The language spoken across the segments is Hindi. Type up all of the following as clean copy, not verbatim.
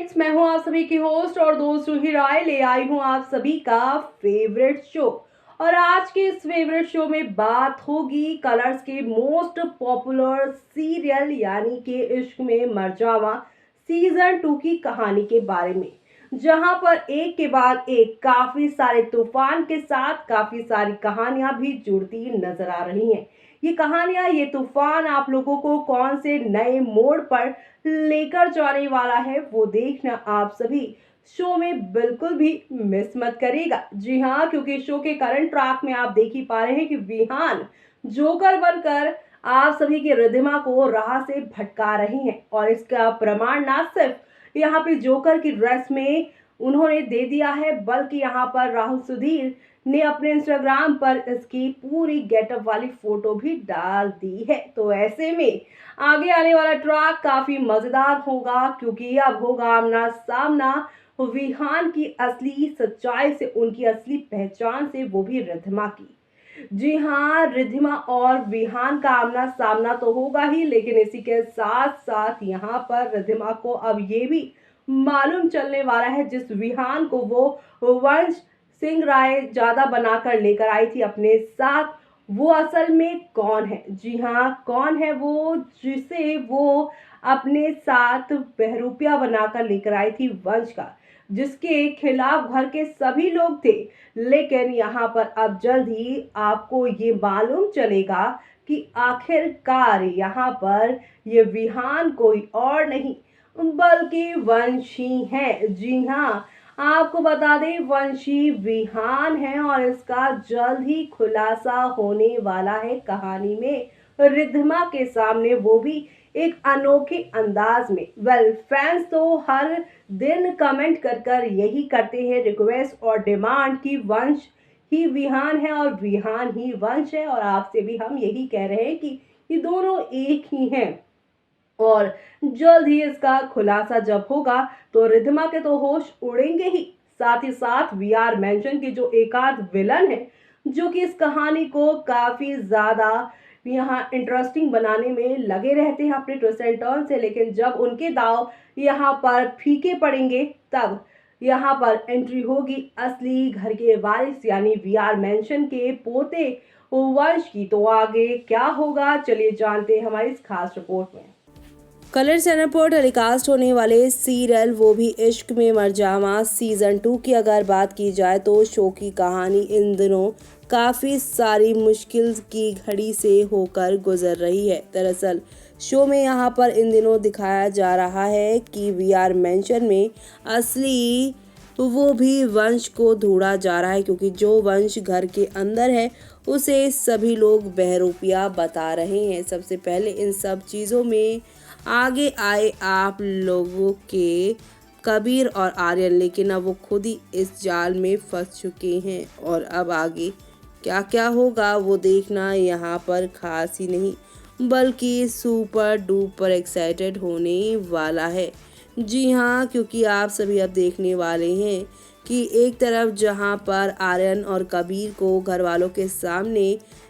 फ्रेंड्स, मैं हूं आप सभी की होस्ट और दोस्त रूही राय। ले आई हूं आप सभी का फेवरेट शो। और आज के इस फेवरेट शो में बात होगी कलर्स के मोस्ट पॉपुलर सीरियल यानी कि इश्क में मरजावा सीजन 2 की कहानी के बारे में, जहां पर एक के बाद एक काफी सारे तूफान के साथ काफी सारी कहानियां भी जुड़ती नजर आ रही हैं। ये कहानियां, ये तूफान आप लोगों को कौन से नए मोड़ पर लेकर जाने वाला है वो देखना आप सभी शो में बिल्कुल भी मिस मत करिएगा। जी हाँ, क्योंकि शो के करंट ट्रैक में आप देख ही पा रहे हैं कि विहान जोकर बनकर आप सभी की रिधिमा को राह से भटका रही हैं। और इसका प्रमाण ना सिर्फ यहाँ पे जोकर की ड्रेस में उन्होंने दे दिया है, बल्कि यहाँ पर राहुल सुधीर ने अपने इंस्टाग्राम पर इसकी पूरी गेटअप वाली फोटो भी डाल दी है। तो ऐसे में आगे आने वाला ट्रैक काफी मजेदार होगा, क्योंकि अब होगा आमना सामना विहान की असली सच्चाई से, उनकी असली पहचान से, वो भी रिधिमा की। जी हाँ, रिधिमा और विहान का आमना सामना तो होगा ही, लेकिन इसी के साथ साथ यहाँ पर रिधिमा को अब ये भी मालूम चलने वाला है, जिस विहान को वो वंश सिंह राय ज्यादा बनाकर लेकर आई थी अपने साथ, वो असल में कौन है। जी हाँ, कौन है वो जिसे वो अपने साथ बहरूपिया बनाकर लेकर आई थी वंश का, जिसके खिलाफ घर के सभी लोग थे। लेकिन यहाँ पर अब जल्द ही आपको ये मालूम चलेगा कि आखिरकार यहाँ पर ये विहान कोई और नहीं बल्कि वंशी है। जी हाँ, आपको बता दें वंशी विहान है और इसका जल्द ही खुलासा होने वाला है कहानी में रिधिमा के सामने, वो भी एक अनोखे अंदाज में। फैंस तो हर दिन कमेंट कर कर यही करते हैं, रिक्वेस्ट और डिमांड कि वंश ही विहान है और विहान ही वंश है। और आपसे भी हम यही कह रहे हैं कि ये दोनों एक ही हैं। और जल्द ही इसका खुलासा जब होगा तो रिधिमा के तो होश उड़ेंगे ही, साथ ही साथ वीआर मेंशन के जो एकाध विलन है, जो कि इस कहानी को काफी ज्यादा यहाँ इंटरेस्टिंग बनाने में लगे रहते हैं अपने ट्विस्ट एंड टर्न से, लेकिन जब उनके दाव यहाँ पर फीके पड़ेंगे तब यहाँ पर एंट्री होगी असली घर के वारिस यानी वीआर मेंशन के पोते वंश की। तो आगे क्या होगा, चलिए जानते हैं हमारी इस खास रिपोर्ट में। कलर चैनल पर टेलीकास्ट होने वाले सीरियल वो भी इश्क में मरजावा सीजन 2 की अगर बात की जाए तो शो की कहानी इन दिनों काफ़ी सारी मुश्किल की घड़ी से होकर गुजर रही है। दरअसल शो में यहाँ पर इन दिनों दिखाया जा रहा है कि वीआर मेंशन में असली तो वो भी वंश को ढूंढा जा रहा है, क्योंकि जो वंश घर के अंदर है उसे सभी लोग बहरूपिया बता रहे हैं। सबसे पहले इन सब चीज़ों में आगे आए आप लोगों के कबीर और आर्यन, लेकिन अब वो खुद ही इस जाल में फंस चुके हैं और अब आगे क्या क्या होगा वो देखना यहाँ पर खास ही नहीं बल्कि सुपर डुपर एक्साइटेड होने वाला है। जी हाँ, क्योंकि आप सभी अब देखने वाले हैं कि एक तरफ जहाँ पर आर्यन और कबीर को घर वालों के सामने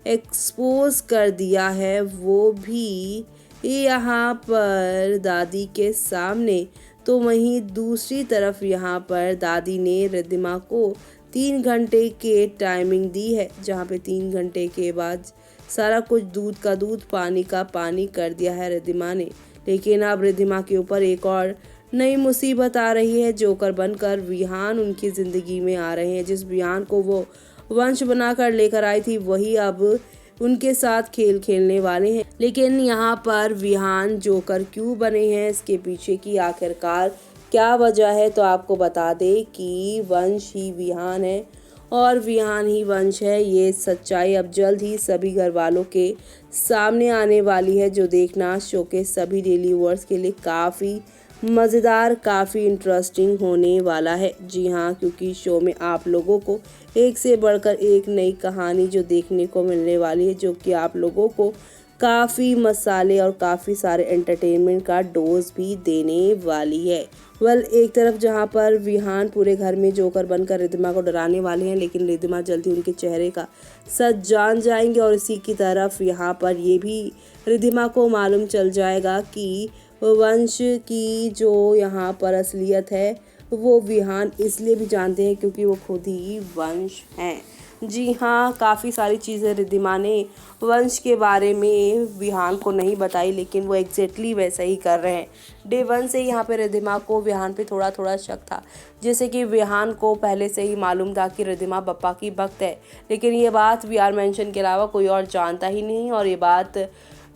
एक्सपोज कर दिया है, वो भी यहाँ पर दादी के सामने, तो वहीं दूसरी तरफ यहाँ पर दादी ने रिधिमा को 3 घंटे के टाइमिंग दी है, जहाँ पे 3 घंटे के बाद सारा कुछ दूध का दूध पानी का पानी कर दिया है रिधिमा ने। लेकिन अब रिधिमा के ऊपर एक और नई मुसीबत आ रही है, जोकर बनकर विहान उनकी ज़िंदगी में आ रहे हैं। जिस विहान को वो वंश बनाकर लेकर आई थी वही अब उनके साथ खेल खेलने वाले हैं। लेकिन यहाँ पर विहान जोकर क्यों बने हैं, इसके पीछे की आखिरकार क्या वजह है, तो आपको बता दें कि वंश ही विहान है और विहान ही वंश है। ये सच्चाई अब जल्द ही सभी घर वालों के सामने आने वाली है, जो देखना शो के सभी डेली व्यूअर्स के लिए काफ़ी मज़ेदार, काफ़ी इंटरेस्टिंग होने वाला है। जी हाँ, क्योंकि शो में आप लोगों को एक से बढ़कर एक नई कहानी जो देखने को मिलने वाली है, जो कि आप लोगों को काफ़ी मसाले और काफ़ी सारे एंटरटेनमेंट का डोज भी देने वाली है। एक तरफ जहाँ पर विहान पूरे घर में जोकर बनकर रिधिमा को डराने वाले हैं, लेकिन रिधिमा जल्दी उनके चेहरे का सच जान जाएंगे। और इसी की तरफ यहाँ पर ये भी रिद्धिमा को मालूम चल जाएगा कि वंश की जो यहाँ पर असलियत है वो विहान इसलिए भी जानते हैं क्योंकि वो खुद ही वंश हैं। जी हाँ, काफ़ी सारी चीज़ें रिद्धिमा ने वंश के बारे में विहान को नहीं बताई, लेकिन वो एग्जैक्टली वैसा ही कर रहे हैं। डे वन से यहाँ पे रिद्धिमा को विहान पे थोड़ा थोड़ा शक था, जैसे कि विहान को पहले से ही मालूम था कि रिद्धिमा बप्पा की भक्त है, लेकिन ये बात VR मेंशन के अलावा कोई और जानता ही नहीं और ये बात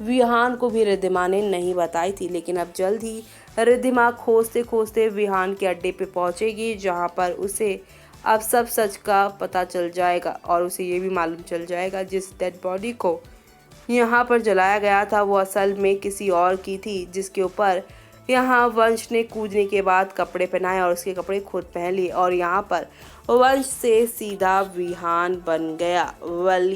विहान को भी रिद्धिमा ने नहीं बताई थी। लेकिन अब जल्द ही रिद्धिमा खोजते खोजते विहान के अड्डे पे पहुंचेगी, जहां पर उसे अब सब सच का पता चल जाएगा और उसे ये भी मालूम चल जाएगा जिस डेड बॉडी को यहाँ पर जलाया गया था वो असल में किसी और की थी, जिसके ऊपर यहाँ वंश ने कूदने के बाद कपड़े पहनाए और उसके कपड़े खुद पहन लिए और यहाँ पर वंश से सीधा विहान बन गया।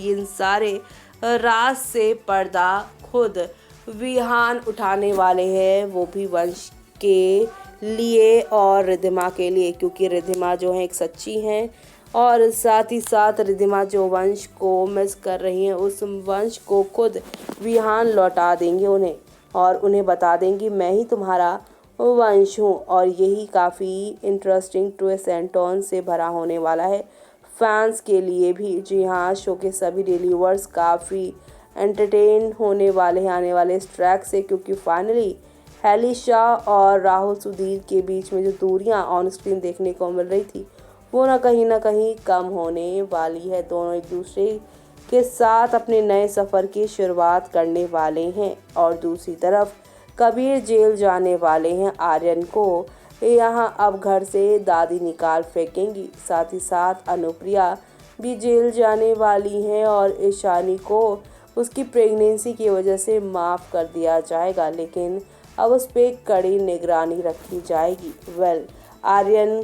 इन सारे राज से पर्दा खुद विहान उठाने वाले हैं, वो भी वंश के लिए और रिद्धिमा के लिए, क्योंकि रिद्धिमा जो है एक सच्ची हैं और साथ ही साथ रिद्धिमा जो वंश को मिस कर रही हैं उस वंश को खुद विहान लौटा देंगे उन्हें और उन्हें बता देंगी मैं ही तुम्हारा वंश हूँ। और यही काफ़ी इंटरेस्टिंग ट्विस्ट एंड टर्न से भरा होने वाला है फैंस के लिए भी। जी हाँ, शो के सभी डेली व्यूअर्स काफ़ी एंटरटेन होने वाले हैं आने वाले इस ट्रैक से, क्योंकि फाइनली हैली शाह और राहुल सुधीर के बीच में जो दूरियां ऑन स्क्रीन देखने को मिल रही थी वो ना कहीं कम होने वाली है। दोनों एक दूसरे के साथ अपने नए सफ़र की शुरुआत करने वाले हैं और दूसरी तरफ कबीर जेल जाने वाले हैं। आर्यन को यहाँ अब घर से दादी निकाल फेंकेंगी, साथ ही साथ अनुप्रिया भी जेल जाने वाली हैं और ईशानी को उसकी प्रेगनेंसी की वजह से माफ़ कर दिया जाएगा, लेकिन अब उस पर कड़ी निगरानी रखी जाएगी। आर्यन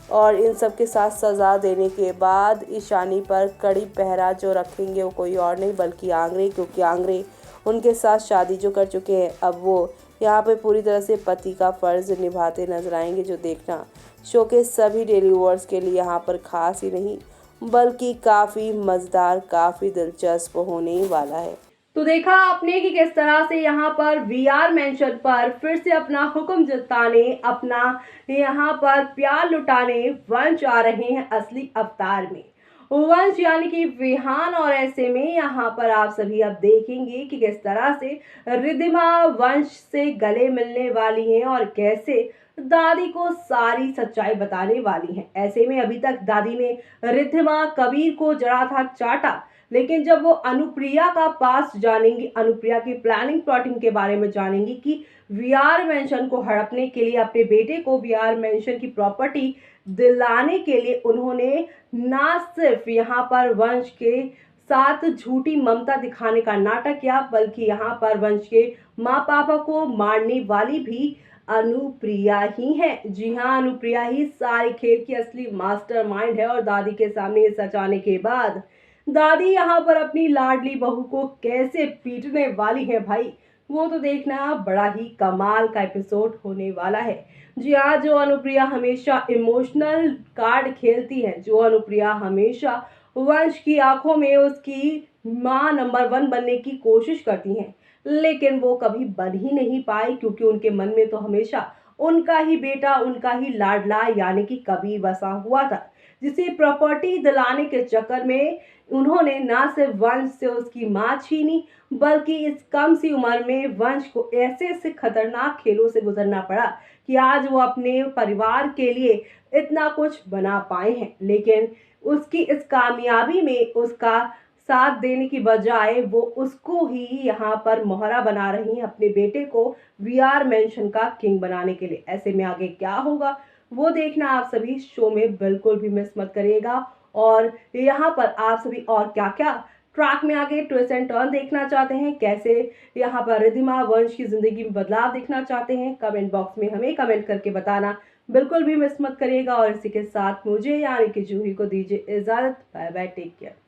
और इन सब के साथ सज़ा देने के बाद ईशानी पर कड़ी पहरा जो रखेंगे वो कोई और नहीं बल्कि आंग्रे, क्योंकि आंग्रे उनके साथ शादी जो कर चुके हैं अब वो यहाँ पे पूरी तरह से पति का फ़र्ज़ निभाते नजर आएंगे, जो देखना शो के सभी डेली व्यूअर्स के लिए यहाँ पर खास ही नहीं बल्कि काफ़ी मज़ेदार, काफ़ी दिलचस्प होने वाला है। तो देखा आपने कि किस तरह से यहाँ पर VR मेंशन पर फिर से अपना हुक्म जताने, अपना यहाँ पर प्यार लुटाने वंश आ रहे हैं असली अवतार में। वंश यानी कि विहान, और ऐसे में यहाँ पर आप सभी अब देखेंगे कि किस तरह से रिद्धिमा वंश से गले मिलने वाली हैं और कैसे दादी को सारी सच्चाई बताने वाली हैं। ऐसे में अभी तक दादी ने रिद्धिमा कबीर को जड़ा था चाटा, लेकिन जब वो अनुप्रिया का पास जानेंगी, अनुप्रिया की प्लानिंग प्लॉटिंग के बारे में जानेंगी कि VR मेंशन को हड़पने के लिए, अपने बेटे को VR मेंशन की प्रॉपर्टी दिलाने के लिए उन्होंने ना सिर्फ यहाँ पर वंश के साथ झूठी ममता दिखाने का नाटक किया, बल्कि यहाँ पर वंश के माँ पापा को मारने वाली भी अनुप्रिया ही है। जी हाँ, अनुप्रिया ही सारे खेल की असली मास्टरमाइंड है और दादी के सामने ये सच आने के बाद दादी यहाँ पर अपनी लाडली बहू को कैसे पीटने वाली है भाई, वो तो देखना बड़ा ही कमाल का एपिसोड होने वाला है। जी हाँ, जो अनुप्रिया हमेशा इमोशनल कार्ड खेलती है, जो अनुप्रिया हमेशा वंश की आंखों में उसकी माँ नंबर 1 बनने की कोशिश करती हैं, लेकिन वो कभी बन ही नहीं पाई, क्योंकि उनके मन में तो हमेशा उनका ही बेटा, उनका ही लाडला यानी कि कबीर बसा हुआ था, जिसे प्रॉपर्टी दिलाने के चक्कर में उन्होंने ना सिर्फ वंश से उसकी मां छीनी, बल्कि इस कम सी उम्र में वंश को ऐसे ऐसे खतरनाक खेलों से गुजरना पड़ा कि आज वो अपने परिवार के लिए इतना कुछ बना पाए हैं। लेकिन उसकी इस कामयाबी में उसका साथ देने की बजाय वो उसको ही यहाँ पर मोहरा बना रही हैं अपने बेटे को VR मेंशन का किंग बनाने के लिए। ऐसे में आगे क्या होगा वो देखना आप सभी शो में बिल्कुल भी मिस मत करिएगा। और यहाँ पर आप सभी और क्या क्या ट्रैक में आगे ट्विस्ट एंड टर्न देखना चाहते हैं, कैसे यहाँ पर रिद्धिमा वंश की जिंदगी में बदलाव देखना चाहते हैं, कमेंट बॉक्स में हमें कमेंट करके बताना बिल्कुल भी मिस मत करिएगा। और इसी के साथ मुझे यानी कि जूही को दीजिए इजाजत। Bye bye, take care.